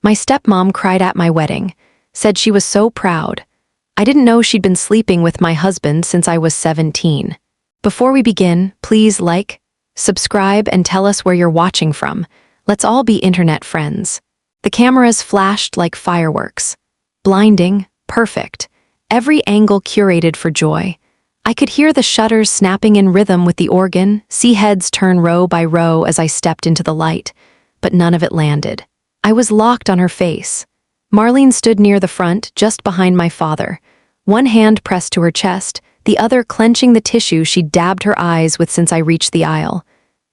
My stepmom cried at my wedding, said she was so proud. I didn't know she'd been sleeping with my husband since I was 17. Before we begin, please like, subscribe, and tell us where you're watching from. Let's all be internet friends. The cameras flashed like fireworks. Blinding, perfect. Every angle curated for joy. I could hear the shutters snapping in rhythm with the organ, see heads turn row by row as I stepped into the light, but none of it landed. I was locked on her face. Marlene stood near the front, just behind my father, one hand pressed to her chest, the other clenching the tissue she'd dabbed her eyes with since I reached the aisle.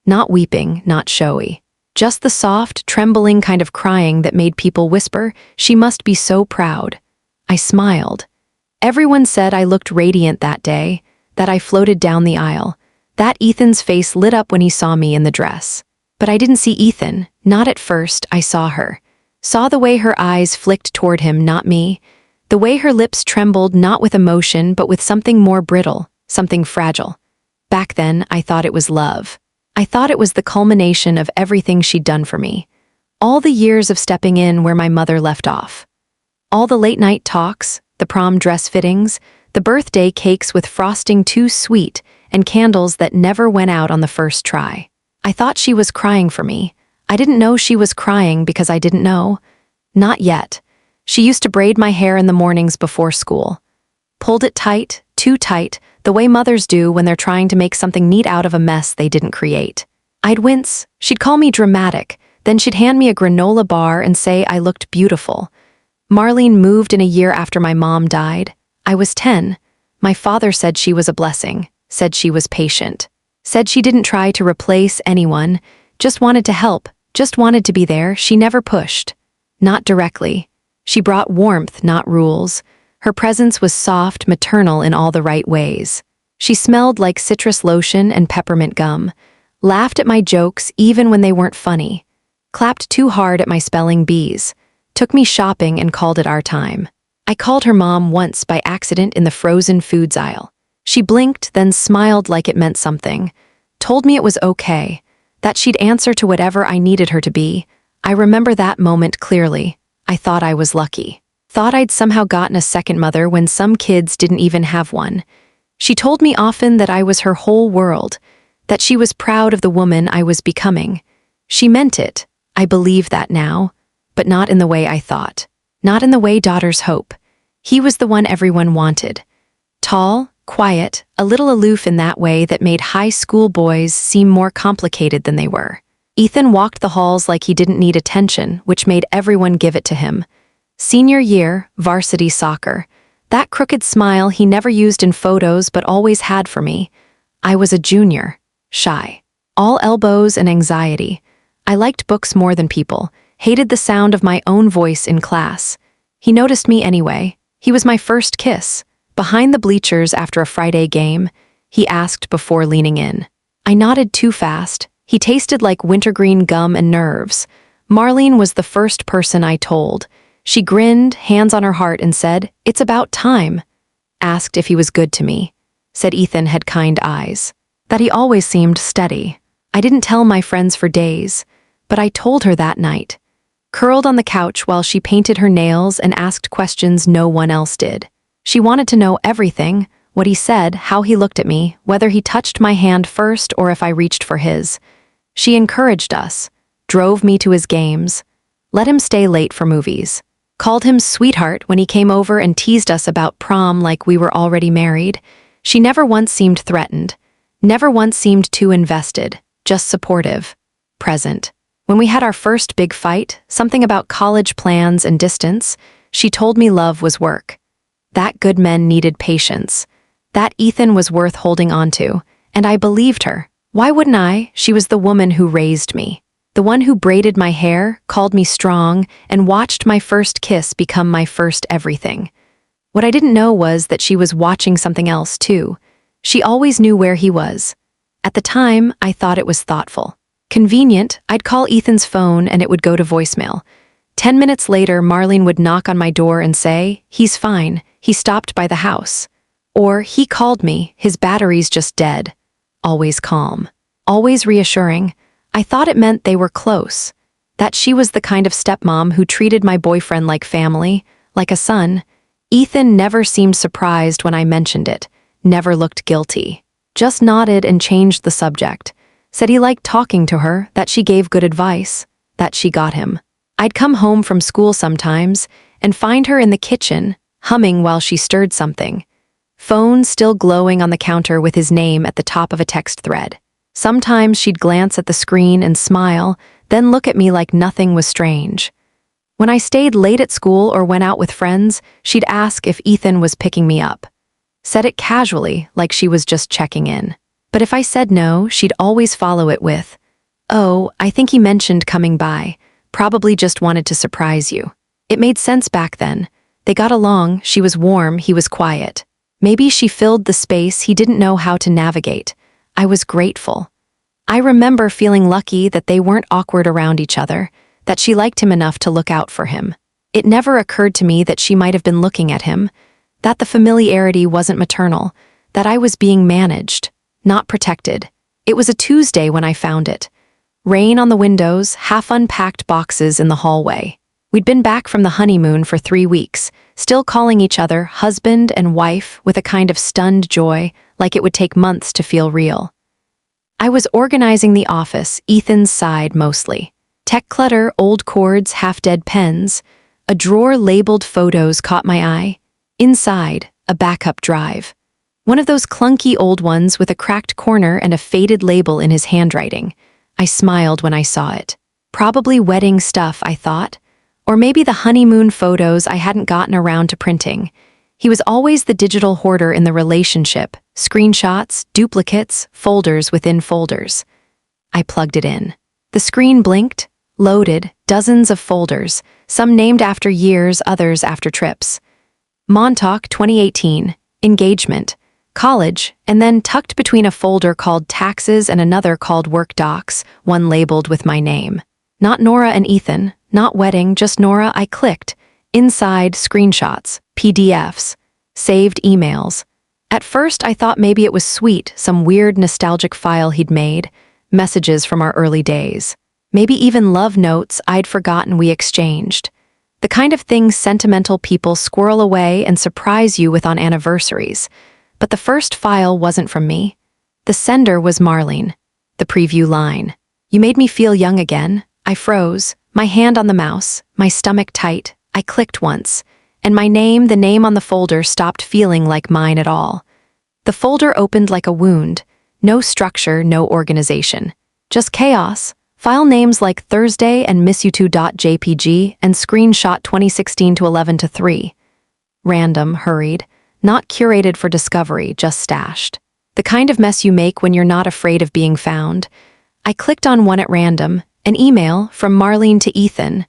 Not weeping, not showy. Just the soft, trembling kind of crying that made people whisper, "She must be so proud." I smiled. Everyone said I looked radiant that day, that I floated down the aisle, that Ethan's face lit up when he saw me in the dress. But I didn't see Ethan, not at first. I saw her. Saw the way her eyes flicked toward him, not me. The way her lips trembled, not with emotion, but with something more brittle, something fragile. Back then, I thought it was love. I thought it was the culmination of everything she'd done for me. All the years of stepping in where my mother left off. All the late-night talks, the prom dress fittings, the birthday cakes with frosting too sweet, and candles that never went out on the first try. I thought she was crying for me. I didn't know she was crying because I didn't know. Not yet. She used to braid my hair in the mornings before school. Pulled it tight, too tight, the way mothers do when they're trying to make something neat out of a mess they didn't create. I'd wince. She'd call me dramatic. Then she'd hand me a granola bar and say I looked beautiful. Marlene moved in a year after my mom died. I was 10. My father said she was a blessing, said she was patient, said she didn't try to replace anyone, just wanted to help, just wanted to be there. She never pushed. Not directly. She brought warmth, not rules. Her presence was soft, maternal in all the right ways. She smelled like citrus lotion and peppermint gum, laughed at my jokes even when they weren't funny, clapped too hard at my spelling bees, took me shopping and called it our time. I called her mom once by accident in the frozen foods aisle. She blinked, then smiled like it meant something, told me it was okay, that she'd answer to whatever I needed her to be. I remember that moment clearly. I thought I was lucky. Thought I'd somehow gotten a second mother when some kids didn't even have one. She told me often that I was her whole world, that she was proud of the woman I was becoming. She meant it. I believe that now, but not in the way I thought. Not in the way daughters hope. He was the one everyone wanted. Tall, quiet, a little aloof in that way that made high school boys seem more complicated than they were. Ethan walked the halls like he didn't need attention, which made everyone give it to him. Senior year, varsity soccer. That crooked smile he never used in photos but always had for me. I was a junior. Shy. All elbows and anxiety. I liked books more than people. Hated the sound of my own voice in class. He noticed me anyway. He was my first kiss. Behind the bleachers after a Friday game, he asked before leaning in. I nodded too fast. He tasted like wintergreen gum and nerves. Marlene was the first person I told. She grinned, hands on her heart, and said, "It's about time." Asked if he was good to me. Said Ethan had kind eyes. That he always seemed steady. I didn't tell my friends for days, but I told her that night. Curled on the couch while she painted her nails and asked questions no one else did. She wanted to know everything, what he said, how he looked at me, whether he touched my hand first or if I reached for his. She encouraged us, drove me to his games, let him stay late for movies, called him sweetheart when he came over and teased us about prom like we were already married. She never once seemed threatened, never once seemed too invested, just supportive, present. When we had our first big fight, something about college plans and distance, she told me love was work. That good men needed patience. That Ethan was worth holding on to, and I believed her. Why wouldn't I? She was the woman who raised me. The one who braided my hair, called me strong, and watched my first kiss become my first everything. What I didn't know was that she was watching something else too. She always knew where he was. At the time, I thought it was thoughtful. Convenient, I'd call Ethan's phone and it would go to voicemail. 10 minutes later, Marlene would knock on my door and say, "He's fine, he stopped by the house." Or, "He called me, his battery's just dead." Always calm. Always reassuring. I thought it meant they were close. that she was the kind of stepmom who treated my boyfriend like family, like a son. Ethan never seemed surprised when I mentioned it, never looked guilty. Just nodded and changed the subject. Said he liked talking to her, that she gave good advice, that she got him. I'd come home from school sometimes and find her in the kitchen, humming while she stirred something. Phone still glowing on the counter with his name at the top of a text thread. Sometimes she'd glance at the screen and smile, then look at me like nothing was strange. When I stayed late at school or went out with friends, she'd ask if Ethan was picking me up. Said it casually, like she was just checking in. But if I said no, she'd always follow it with, "Oh, I think he mentioned coming by. Probably just wanted to surprise you." It made sense back then. They got along, she was warm, he was quiet. Maybe she filled the space he didn't know how to navigate. I was grateful. I remember feeling lucky that they weren't awkward around each other, that she liked him enough to look out for him. It never occurred to me that she might have been looking at him, that the familiarity wasn't maternal, that I was being managed, not protected. It was a Tuesday when I found it. Rain on the windows, half-unpacked boxes in the hallway. We'd been back from the honeymoon for 3 weeks, still calling each other husband and wife with a kind of stunned joy, like it would take months to feel real. I was organizing the office, Ethan's side mostly. Tech clutter, old cords, half-dead pens. A drawer labeled photos caught my eye. Inside, a backup drive. One of those clunky old ones with a cracked corner and a faded label in his handwriting. I smiled when I saw it. Probably wedding stuff, I thought. Or maybe the honeymoon photos I hadn't gotten around to printing. He was always the digital hoarder in the relationship. Screenshots, duplicates, folders within folders. I plugged it in. The screen blinked, loaded, dozens of folders, some named after years, others after trips. Montauk 2018, engagement, college, and then tucked between a folder called taxes and another called work docs, one labeled with my name. Not Nora and Ethan, not wedding, just Nora. I clicked. Inside, screenshots, PDFs, saved emails. At first, I thought maybe it was sweet, some weird nostalgic file he'd made, messages from our early days. Maybe even love notes I'd forgotten we exchanged. The kind of things sentimental people squirrel away and surprise you with on anniversaries. But the first file wasn't from me. The sender was Marlene. The preview line. "You made me feel young again." I froze, my hand on the mouse, my stomach tight. I clicked once, and my name, the name on the folder, stopped feeling like mine at all. The folder opened like a wound. No structure, no organization. Just chaos. File names like Thursday and missyou2.jpg and screenshot 2016 to 11:3. Random, hurried. Not curated for discovery, just stashed. The kind of mess you make when you're not afraid of being found. I clicked on one at random, an email from Marlene to Ethan.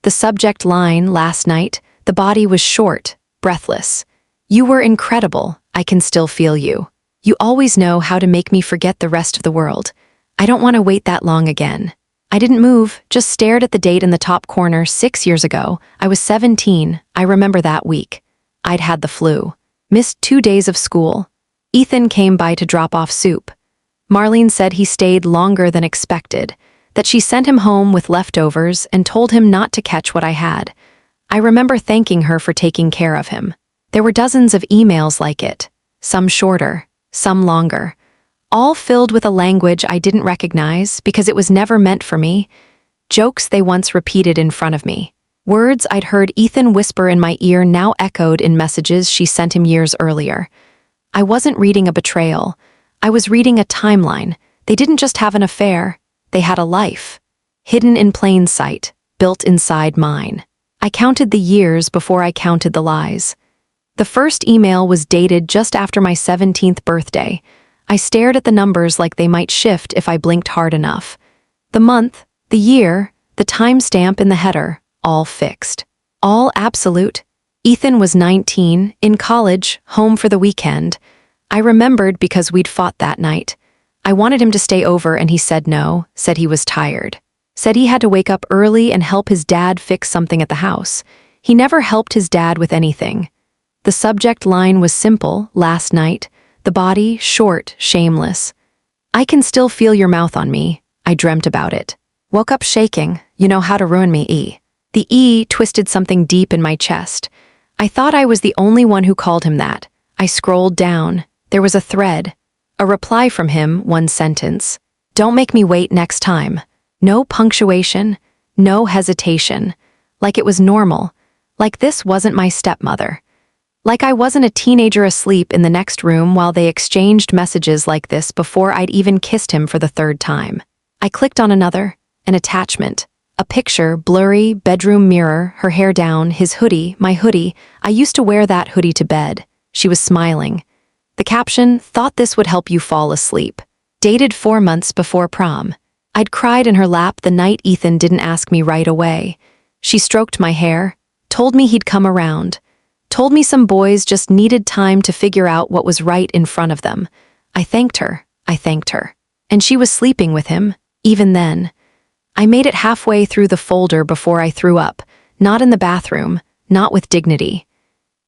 The subject line, last night, the body was short, breathless. "You were incredible, I can still feel you. You always know how to make me forget the rest of the world. I don't want to wait that long again." I didn't move, just stared at the date in the top corner. 6 years ago. I was 17, I remember that week. I'd had the flu. Missed 2 days of school. Ethan came by to drop off soup. Marlene said he stayed longer than expected, that she sent him home with leftovers and told him not to catch what I had. I remember thanking her for taking care of him. There were dozens of emails like it, some shorter, some longer, all filled with a language I didn't recognize because it was never meant for me. Jokes they once repeated in front of me. Words I'd heard Ethan whisper in my ear now echoed in messages she sent him years earlier. I wasn't reading a betrayal. I was reading a timeline. They didn't just have an affair. They had a life. Hidden in plain sight, built inside mine. I counted the years before I counted the lies. The first email was dated just after my 17th birthday. I stared at the numbers like they might shift if I blinked hard enough. The month, the year, the timestamp in the header, all fixed. All absolute. Ethan was 19, in college, home for the weekend. I remembered because we'd fought that night. I wanted him to stay over and he said no, said he was tired. Said he had to wake up early and help his dad fix something at the house. He never helped his dad with anything. The subject line was simple, last night. The body, short, shameless. "I can still feel your mouth on me." I dreamt about it. Woke up shaking, you know how to ruin me, E. The E twisted something deep in my chest. I thought I was the only one who called him that. I scrolled down. There was a thread. A reply from him, one sentence. Don't make me wait next time. No punctuation, no hesitation. Like it was normal. Like this wasn't my stepmother. Like I wasn't a teenager asleep in the next room while they exchanged messages like this before I'd even kissed him for the third time. I clicked on another, an attachment. A picture, blurry, bedroom mirror, her hair down, his hoodie, my hoodie. I used to wear that hoodie to bed. She was smiling. The caption, thought this would help you fall asleep. Dated 4 months before prom. I'd cried in her lap the night Ethan didn't ask me right away. She stroked my hair, told me he'd come around, told me some boys just needed time to figure out what was right in front of them. I thanked her. And she was sleeping with him, even then. I made it halfway through the folder before I threw up, not in the bathroom, not with dignity.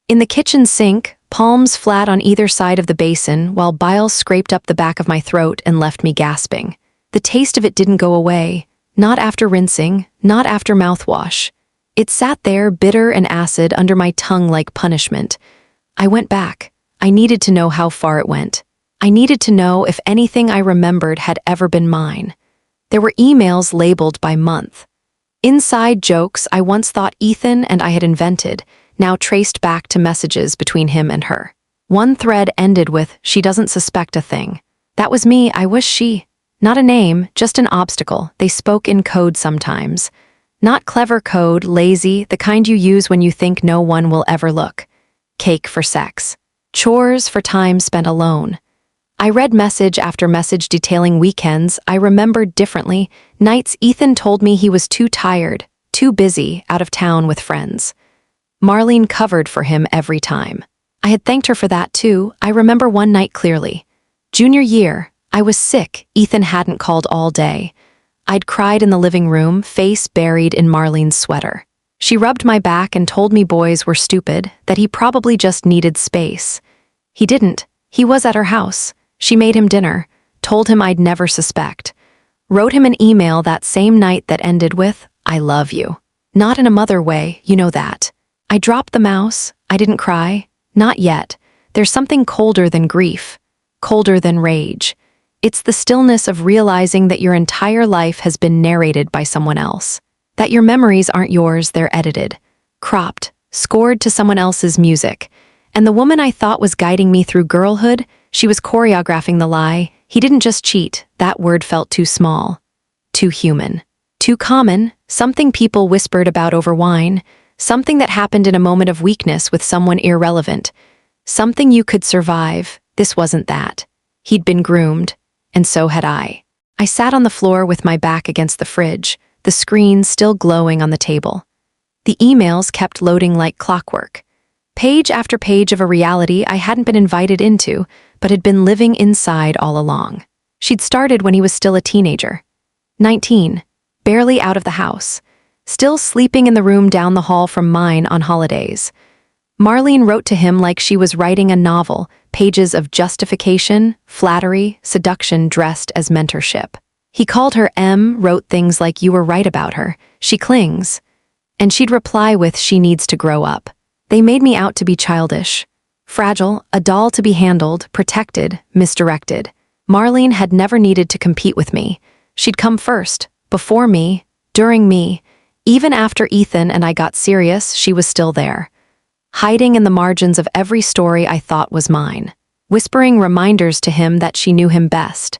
In the kitchen sink, palms flat on either side of the basin while bile scraped up the back of my throat and left me gasping. The taste of it didn't go away, not after rinsing, not after mouthwash. It sat there bitter and acid under my tongue like punishment. I went back. I needed to know how far it went. I needed to know if anything I remembered had ever been mine. There were emails labeled by month. Inside jokes I once thought Ethan and I had invented, now traced back to messages between him and her. One thread ended with, she doesn't suspect a thing. That was me, I wish she. Not a name, just an obstacle. They spoke in code sometimes. Not clever code, lazy, the kind you use when you think no one will ever look. Cake for sex. Chores for time spent alone. I read message after message detailing weekends I remembered differently, nights Ethan told me he was too tired, too busy, out of town with friends. Marlene covered for him every time. I had thanked her for that too. I remember one night clearly. Junior year, I was sick, Ethan hadn't called all day. I'd cried in the living room, face buried in Marlene's sweater. She rubbed my back and told me boys were stupid, that he probably just needed space. He didn't. He was at her house. She made him dinner, told him I'd never suspect. Wrote him an email that same night that ended with, I love you. Not in a mother way, you know that. I dropped the mouse. I didn't cry. Not yet. There's something colder than grief. Colder than rage. It's the stillness of realizing that your entire life has been narrated by someone else. That your memories aren't yours, they're edited, cropped, scored to someone else's music. And the woman I thought was guiding me through girlhood, she was choreographing the lie. He didn't just cheat, that word felt too small. Too human. Too common, something people whispered about over wine, something that happened in a moment of weakness with someone irrelevant. Something you could survive. This wasn't that. He'd been groomed, and so had I. I sat on the floor with my back against the fridge, the screen still glowing on the table. The emails kept loading like clockwork. Page after page of a reality I hadn't been invited into, but had been living inside all along. She'd started when he was still a teenager. 19, barely out of the house, still sleeping in the room down the hall from mine on holidays. Marlene wrote to him like she was writing a novel, pages of justification, flattery, seduction dressed as mentorship. He called her M, wrote things like you were right about her, she clings. And she'd reply with she needs to grow up. They made me out to be childish, fragile, a doll to be handled, protected, misdirected. Marlene had never needed to compete with me. She'd come first, before me, during me. Even after Ethan and I got serious, she was still there. Hiding in the margins of every story I thought was mine. Whispering reminders to him that she knew him best.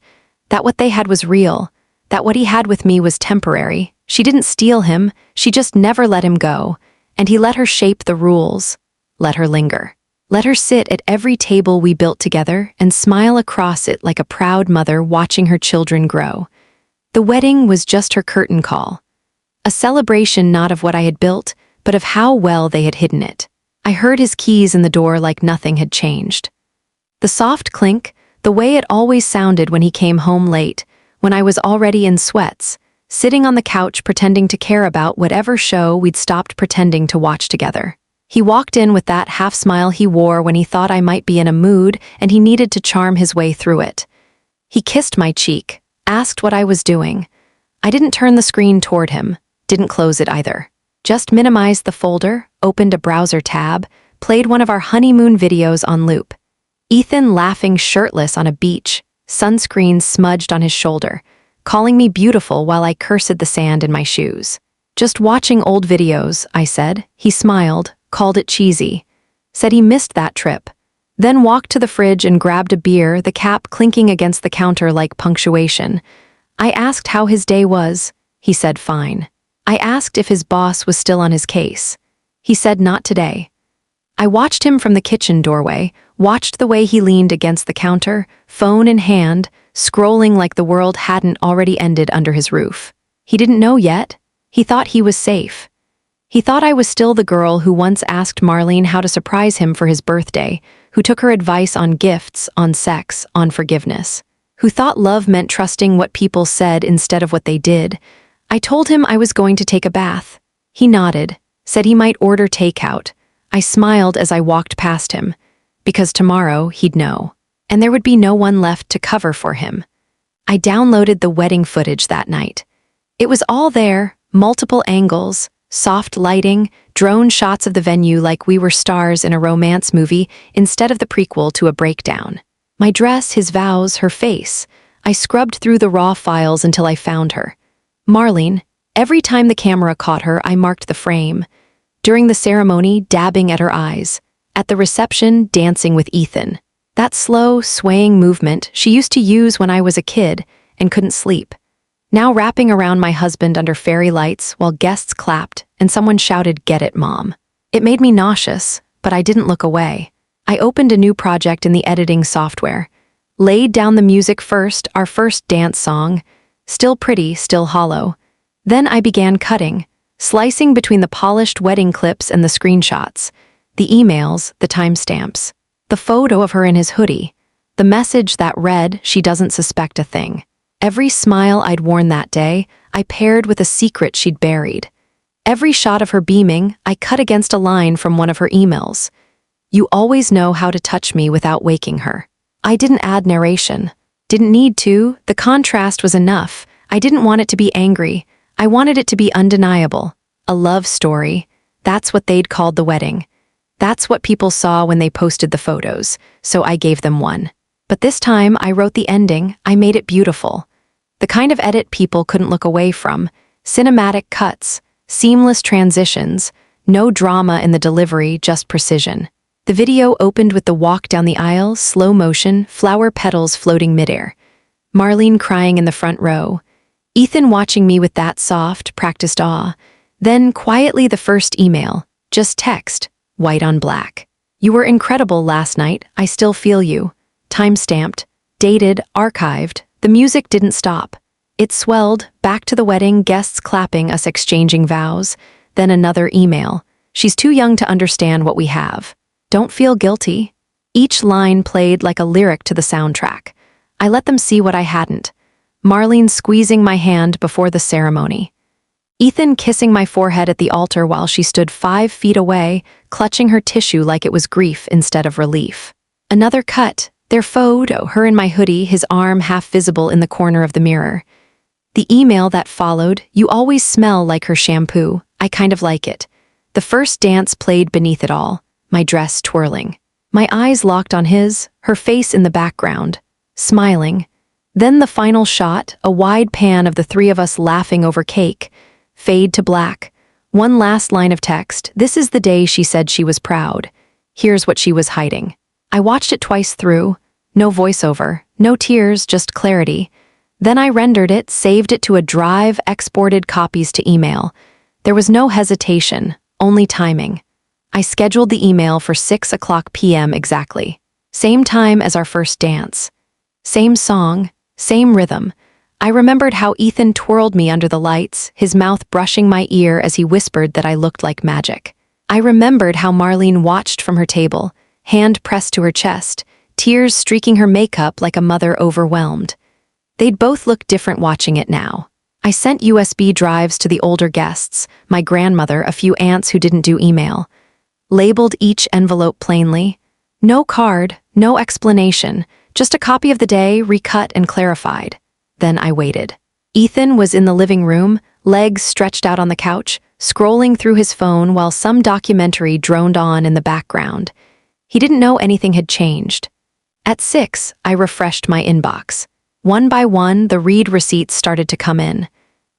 That what they had was real. That what he had with me was temporary. She didn't steal him, she just never let him go. And he let her shape the rules, let her linger, let her sit at every table we built together and smile across it like a proud mother watching her children grow. The wedding was just her curtain call, a celebration not of what I had built, but of how well they had hidden it. I heard his keys in the door like nothing had changed. The soft clink, the way it always sounded when he came home late, when I was already in sweats, sitting on the couch pretending to care about whatever show we'd stopped pretending to watch together. He walked in with that half-smile he wore when he thought I might be in a mood and he needed to charm his way through it. He kissed my cheek, asked what I was doing. I didn't turn the screen toward him, didn't close it either. Just minimized the folder, opened a browser tab, played one of our honeymoon videos on loop. Ethan laughing shirtless on a beach, sunscreen smudged on his shoulder, calling me beautiful while I cursed the sand in my shoes. Just watching old videos, I said. He smiled, called it cheesy, said he missed that trip, then walked to the fridge and grabbed a beer, the cap clinking against the counter like punctuation. I asked how his day was. He said fine. I asked if his boss was still on his case. He said not today. I watched him from the kitchen doorway, watched the way he leaned against the counter, phone in hand, scrolling like the world hadn't already ended under his roof. He didn't know yet. He thought he was safe. He thought I was still the girl who once asked Marlene how to surprise him for his birthday, who took her advice on gifts, on sex, on forgiveness, who thought love meant trusting what people said instead of what they did. I told him I was going to take a bath. He nodded, said he might order takeout. I smiled as I walked past him, because tomorrow he'd know, and there would be no one left to cover for him. I downloaded the wedding footage that night. It was all there, multiple angles, soft lighting, drone shots of the venue like we were stars in a romance movie instead of the prequel to a breakdown. My dress, his vows, her face. I scrubbed through the raw files until I found her. Marlene. Every time the camera caught her, I marked the frame. During the ceremony, dabbing at her eyes. At the reception, dancing with Ethan. That slow, swaying movement she used to use when I was a kid and couldn't sleep. Now wrapping around my husband under fairy lights while guests clapped and someone shouted, "Get it, Mom." It made me nauseous, but I didn't look away. I opened a new project in the editing software. Laid down the music first, our first dance song. Still pretty, still hollow. Then I began cutting, slicing between the polished wedding clips and the screenshots, the emails, the timestamps, the photo of her in his hoodie, the message that read, "She doesn't suspect a thing." Every smile I'd worn that day, I paired with a secret she'd buried. Every shot of her beaming, I cut against a line from one of her emails. "You always know how to touch me without waking her." I didn't add narration. Didn't need to. The contrast was enough. I didn't want it to be angry. I wanted it to be undeniable. A love story. That's what they'd called the wedding. That's what people saw when they posted the photos, so I gave them one. But this time, I wrote the ending. I made it beautiful. The kind of edit people couldn't look away from. Cinematic cuts, seamless transitions, no drama in the delivery, just precision. The video opened with the walk down the aisle, slow motion, flower petals floating midair. Marlene crying in the front row. Ethan watching me with that soft, practiced awe. Then, quietly, the first email. Just text, white on black. "You were incredible last night. I still feel you." Time-stamped, dated, archived. The music didn't stop. It swelled, back to the wedding, guests clapping, us exchanging vows. Then another email. "She's too young to understand what we have. Don't feel guilty." Each line played like a lyric to the soundtrack. I let them see what I hadn't. Marlene squeezing my hand before the ceremony. Ethan kissing my forehead at the altar while she stood 5 feet away, clutching her tissue like it was grief instead of relief. Another cut. Their photo, her in my hoodie, his arm half visible in the corner of the mirror. The email that followed, "You always smell like her shampoo. I kind of like it." The first dance played beneath it all, my dress twirling. My eyes locked on his, her face in the background, smiling. Then the final shot, a wide pan of the 3 of us laughing over cake. Fade to black. One last line of text. "This is the day she said she was proud. Here's what she was hiding." I watched it twice through. No voiceover, no tears, just clarity. Then I rendered it, saved it to a drive, exported copies to email. There was no hesitation, only timing. I scheduled the email for 6:00 p.m. exactly. Same time as our first dance. Same song, same rhythm. I remembered how Ethan twirled me under the lights, his mouth brushing my ear as he whispered that I looked like magic. I remembered how Marlene watched from her table, hand pressed to her chest, tears streaking her makeup like a mother overwhelmed. They'd both look different watching it now. I sent USB drives to the older guests, my grandmother, a few aunts who didn't do email. Labeled each envelope plainly. No card, no explanation, just a copy of the day, recut and clarified. Then I waited. Ethan was in the living room, legs stretched out on the couch, scrolling through his phone while some documentary droned on in the background. He didn't know anything had changed. At 6, I refreshed my inbox. One by one, the read receipts started to come in.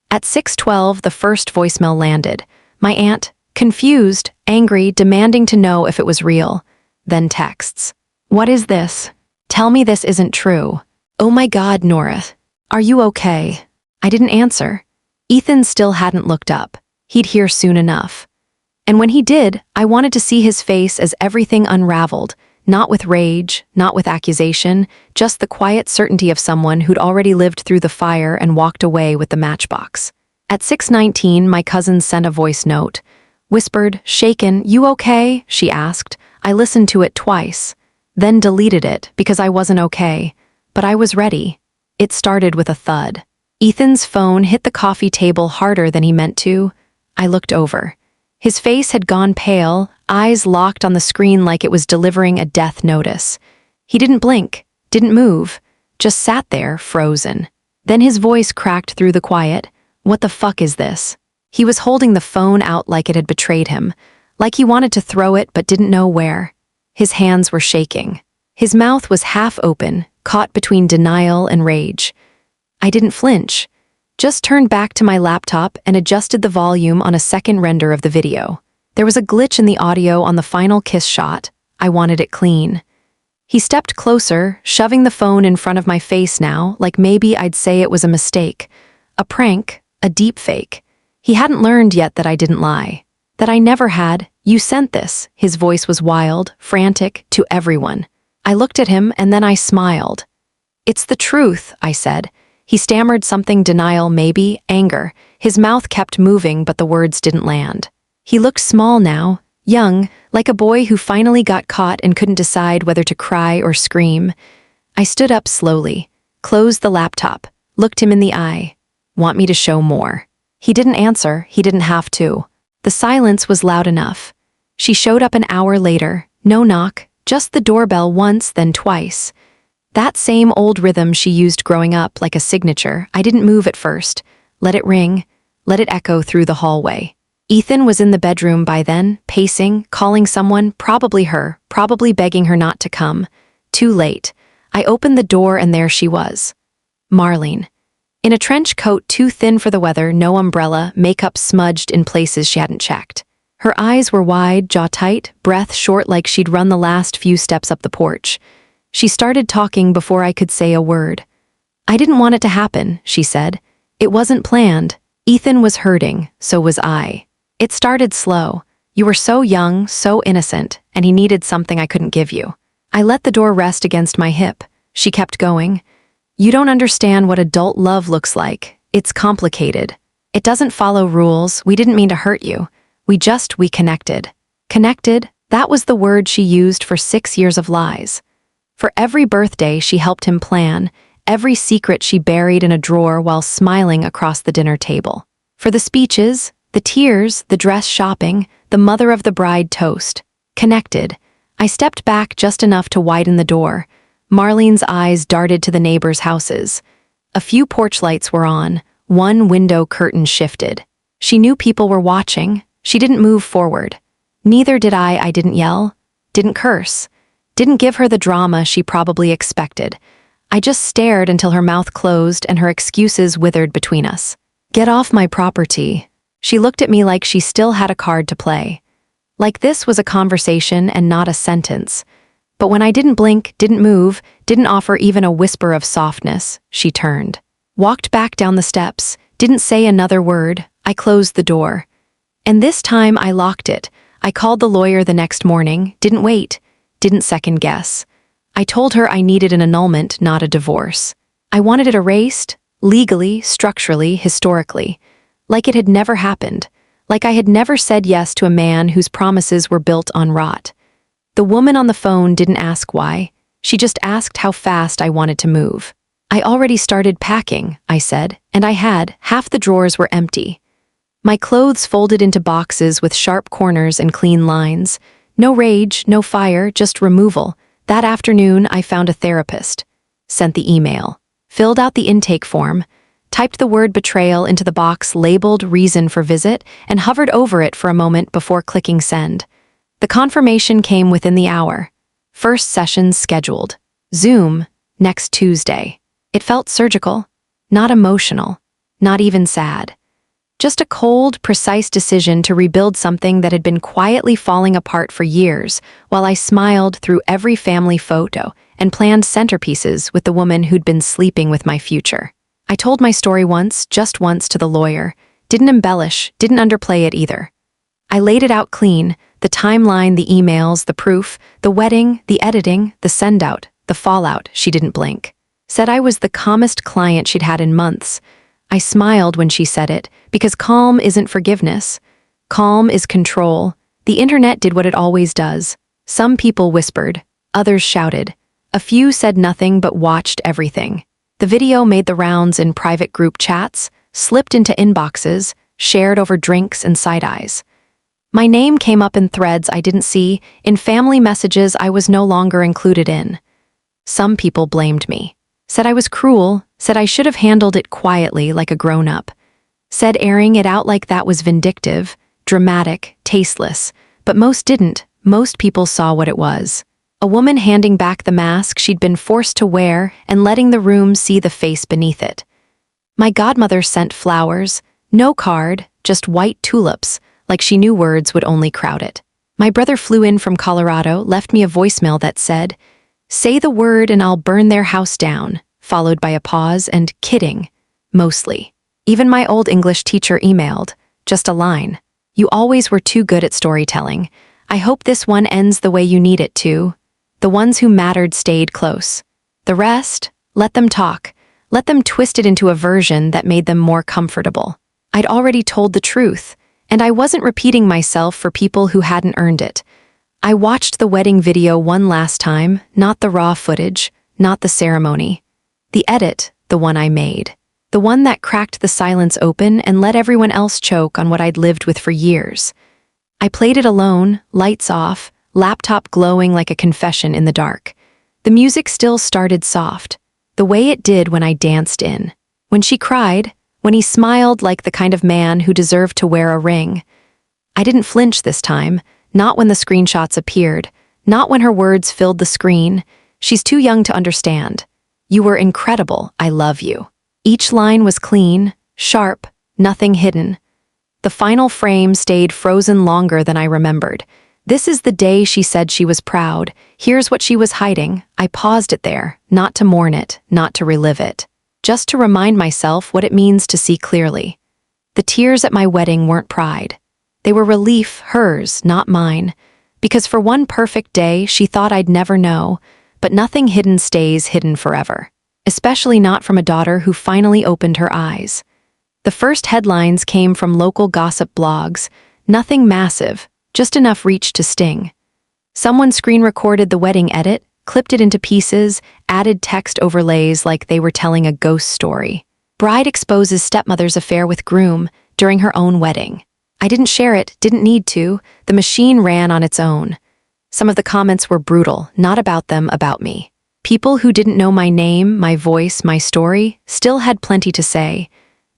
At 6:12, the first voicemail landed. My aunt, confused, angry, demanding to know if it was real. Then texts. "What is this? Tell me this isn't true. Oh my God, Nora. Are you okay?" I didn't answer. Ethan still hadn't looked up. He'd hear soon enough. And when he did, I wanted to see his face as everything unraveled, not with rage, not with accusation, just the quiet certainty of someone who'd already lived through the fire and walked away with the matchbox. At 6:19, my cousin sent a voice note. Whispered, shaken, "You okay?" she asked. I listened to it twice, then deleted it because I wasn't okay. But I was ready. It started with a thud. Ethan's phone hit the coffee table harder than he meant to. I looked over. His face had gone pale, eyes locked on the screen like it was delivering a death notice. He didn't blink, didn't move, just sat there, frozen. Then his voice cracked through the quiet. "What the fuck is this?" He was holding the phone out like it had betrayed him, like he wanted to throw it but didn't know where. His hands were shaking. His mouth was half open, caught between denial and rage. I didn't flinch, just turned back to my laptop and adjusted the volume on a second render of the video. There was a glitch in the audio on the final kiss shot. I wanted it clean. He stepped closer, shoving the phone in front of my face now, like maybe I'd say it was a mistake. A prank, a deep fake. He hadn't learned yet that I didn't lie. That I never had. "You sent this." His voice was wild, frantic, to everyone. I looked at him and then I smiled. "It's the truth," I said. He stammered something, denial maybe, anger. His mouth kept moving but the words didn't land. He looked small now, young, like a boy who finally got caught and couldn't decide whether to cry or scream. I stood up slowly, closed the laptop, looked him in the eye. "Want me to show more?" He didn't answer, he didn't have to. The silence was loud enough. She showed up an hour later, no knock, just the doorbell once, then twice. That same old rhythm she used growing up, like a signature. I didn't move at first. Let it ring, let it echo through the hallway. Ethan was in the bedroom by then, pacing, calling someone, probably her, probably begging her not to come. Too late. I opened the door and there she was. Marlene. In a trench coat too thin for the weather, no umbrella, makeup smudged in places she hadn't checked. Her eyes were wide, jaw tight, breath short like she'd run the last few steps up the porch. She started talking before I could say a word. "I didn't want it to happen," she said. "It wasn't planned. Ethan was hurting, so was I. It started slow. You were so young, so innocent, and he needed something I couldn't give you." I let the door rest against my hip. She kept going. "You don't understand what adult love looks like. It's complicated. It doesn't follow rules. We didn't mean to hurt you. We connected." Connected, that was the word she used for 6 years of lies. For every birthday she helped him plan, every secret she buried in a drawer while smiling across the dinner table. For the speeches, the tears, the dress shopping, the mother of the bride toast. Connected. I stepped back just enough to widen the door. Marlene's eyes darted to the neighbors' houses. A few porch lights were on, one window curtain shifted. She knew people were watching. She didn't move forward. Neither did I. I didn't yell, didn't curse. Didn't give her the drama she probably expected. I just stared until her mouth closed and her excuses withered between us. "Get off my property." She looked at me like she still had a card to play. Like this was a conversation and not a sentence. But when I didn't blink, didn't move, didn't offer even a whisper of softness, she turned. Walked back down the steps, didn't say another word. I closed the door. And this time I locked it. I called the lawyer the next morning, didn't wait. Didn't second guess. I told her I needed an annulment, not a divorce. I wanted it erased, legally, structurally, historically. Like it had never happened. Like I had never said yes to a man whose promises were built on rot. The woman on the phone didn't ask why. She just asked how fast I wanted to move. "I already started packing," I said, and I had. Half the drawers were empty. My clothes folded into boxes with sharp corners and clean lines. No rage, no fire, just removal. That afternoon, I found a therapist. Sent the email. Filled out the intake form. typed the word betrayal into the box labeled reason for visit, and hovered over it for a moment before clicking send. The confirmation came within the hour. First session scheduled. Zoom, next Tuesday. It felt surgical, not emotional, not even sad. Just a cold, precise decision to rebuild something that had been quietly falling apart for years, while I smiled through every family photo and planned centerpieces with the woman who'd been sleeping with my future. I told my story once, just once, to the lawyer. Didn't embellish, didn't underplay it either. I laid it out clean, the timeline, the emails, the proof, the wedding, the editing, the send-out, the fallout. She didn't blink. Said I was the calmest client she'd had in months. I smiled when she said it, because calm isn't forgiveness. Calm is control. The internet did what it always does. Some people whispered, others shouted. A few said nothing but watched everything. The video made the rounds in private group chats, slipped into inboxes, shared over drinks and side-eyes. My name came up in threads I didn't see, in family messages I was no longer included in. Some people blamed me. Said I was cruel, said I should have handled it quietly like a grown-up. Said airing it out like that was vindictive, dramatic, tasteless, but most didn't. Most people saw what it was. A woman handing back the mask she'd been forced to wear and letting the room see the face beneath it. My godmother sent flowers, no card, just white tulips, like she knew words would only crowd it. My brother flew in from Colorado, left me a voicemail that said, "Say the word and I'll burn their house down," followed by a pause and kidding, mostly. Even my old English teacher emailed, just a line. "You always were too good at storytelling. I hope this one ends the way you need it to." The ones who mattered stayed close. The rest, let them talk. Let them twist it into a version that made them more comfortable. I'd already told the truth, and I wasn't repeating myself for people who hadn't earned it. I watched the wedding video one last time, not the raw footage, not the ceremony. The edit, the one I made. The one that cracked the silence open and let everyone else choke on what I'd lived with for years. I played it alone, lights off, laptop glowing like a confession in the dark. The music still started soft, the way it did when I danced in. When she cried, when he smiled like the kind of man who deserved to wear a ring. I didn't flinch this time, not when the screenshots appeared, not when her words filled the screen. She's too young to understand. "You were incredible, I love you." Each line was clean, sharp, nothing hidden. The final frame stayed frozen longer than I remembered. This is the day she said she was proud. Here's what she was hiding. I paused it there, not to mourn it, not to relive it. Just to remind myself what it means to see clearly. The tears at my wedding weren't pride. They were relief, hers, not mine. Because for one perfect day, she thought I'd never know, but nothing hidden stays hidden forever. Especially not from a daughter who finally opened her eyes. The first headlines came from local gossip blogs, nothing massive, just enough reach to sting. Someone screen-recorded the wedding edit, clipped it into pieces, added text overlays like they were telling a ghost story. Bride exposes stepmother's affair with groom during her own wedding. I didn't share it, didn't need to. The machine ran on its own. Some of the comments were brutal, not about them, about me. People who didn't know my name, my voice, my story, still had plenty to say.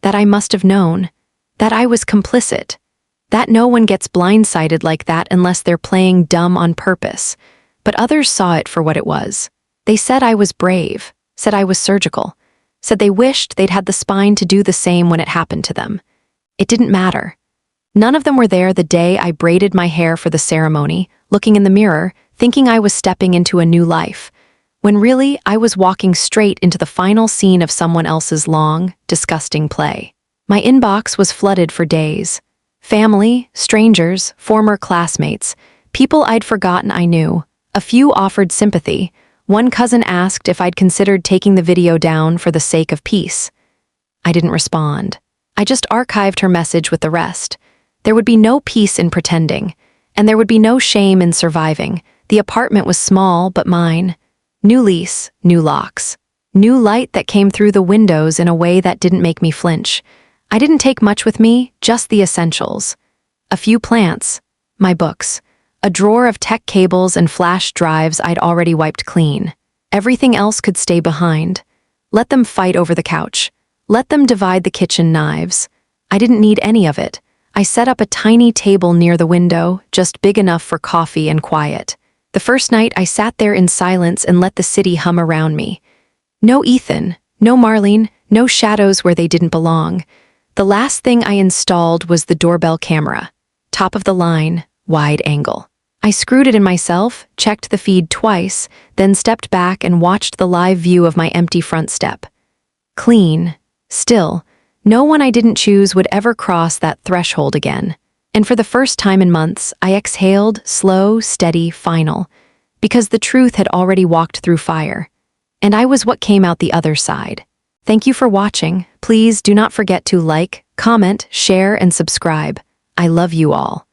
That I must have known. That I was complicit. That no one gets blindsided like that unless they're playing dumb on purpose. But others saw it for what it was. They said I was brave, said I was surgical, said they wished they'd had the spine to do the same when it happened to them. It didn't matter. None of them were there the day I braided my hair for the ceremony, looking in the mirror, thinking I was stepping into a new life, when really I was walking straight into the final scene of someone else's long, disgusting play. My inbox was flooded for days. Family, strangers, former classmates, people I'd forgotten I knew. A few offered sympathy. One cousin asked if I'd considered taking the video down for the sake of peace. I didn't respond. I just archived her message with the rest. There would be no peace in pretending, and there would be no shame in surviving. The apartment was small, but mine. New lease, new locks. New light that came through the windows in a way that didn't make me flinch. I didn't take much with me, just the essentials. A few plants, my books, a drawer of tech cables and flash drives I'd already wiped clean. Everything else could stay behind. Let them fight over the couch. Let them divide the kitchen knives. I didn't need any of it. I set up a tiny table near the window, just big enough for coffee and quiet. The first night, I sat there in silence and let the city hum around me. No Ethan, no Marlene, no shadows where they didn't belong. The last thing I installed was the doorbell camera. Top of the line, wide angle. I screwed it in myself, checked the feed twice, then stepped back and watched the live view of my empty front step. Clean. Still, no one I didn't choose would ever cross that threshold again. And for the first time in months, I exhaled, slow, steady, final, because the truth had already walked through fire. And I was what came out the other side. Thank you for watching. Please do not forget to like, comment, share, and subscribe. I love you all.